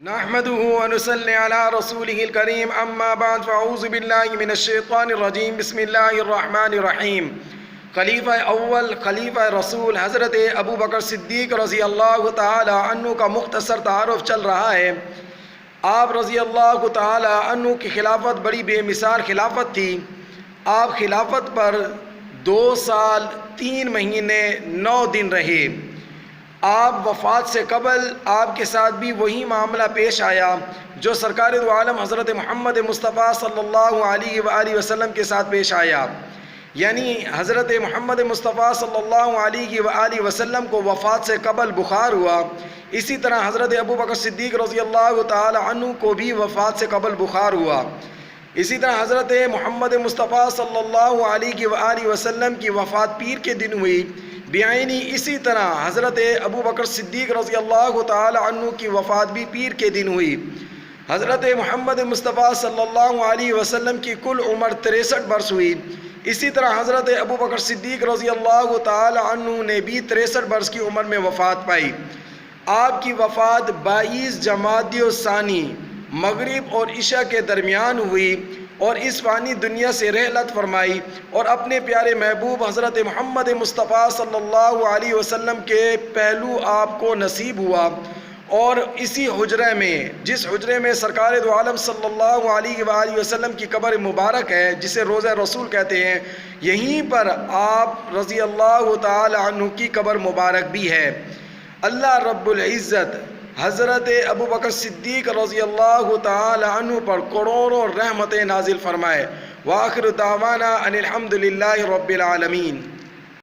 نحمده ونصلي على رسوله الكريم اما بعد فاعوذ باللہ من الشیطان الرجیم بسم اللہ الرحمن الرحیم۔ خلیفہ اول خلیفہ رسول حضرت ابو بکر صدیق رضی اللہ تعالی عنہ کا مختصر تعارف چل رہا ہے۔ آپ رضی اللہ تعالی عنہ کی خلافت بڑی بے مثال خلافت تھی۔ آپ خلافت پر 2 سال 3 مہینے 9 دن رہے۔ آپ وفات سے قبل آپ کے ساتھ بھی وہی معاملہ پیش آیا جو سرکار دو عالم حضرت محمد مصطفیٰ صلی اللہ علیہ وآلہ وسلم کے ساتھ پیش آیا، یعنی حضرت محمد مصطفیٰ صلی اللہ علیہ وآلہ وسلم کو وفات سے قبل بخار ہوا۔ اسی طرح حضرت ابو بکر صدیق رضی اللہ تعالی عنہ کو بھی وفات سے قبل بخار ہوا۔ اسی طرح حضرت محمد مصطفیٰ صلی اللہ علیہ وآلہ وسلم کی وفات پیر کے دن ہوئی بعینی۔ اسی طرح حضرت ابو بکر صدیق رضی اللہ تعالی عنہ کی وفات بھی پیر کے دن ہوئی۔ حضرت محمد مصطفیٰ صلی اللہ علیہ وسلم کی کل عمر 63 برس ہوئی۔ اسی طرح حضرت ابو بکر صدیق رضی اللہ تعالی عنہ نے بھی 63 برس کی عمر میں وفات پائی۔ آپ کی وفات 22 جمادی الثانی مغرب اور عشاء کے درمیان ہوئی اور اس فانی دنیا سے رحلت فرمائی، اور اپنے پیارے محبوب حضرت محمد مصطفیٰ صلی اللہ علیہ وسلم کے پہلو آپ کو نصیب ہوا۔ اور اسی حجرے میں، جس حجرے میں سرکار دو عالم صلی اللہ علیہ وآلہ وسلم کی قبر مبارک ہے جسے روضہ رسول کہتے ہیں، یہیں پر آپ رضی اللہ تعالی عنہ کی قبر مبارک بھی ہے۔ اللہ رب العزت حضرت ابو بکر صدیق رضی اللہ تعالی عنہ پر کروڑوں رحمتیں نازل فرمائے۔ وآخر دعوانا ان الحمد للہ رب العالمین۔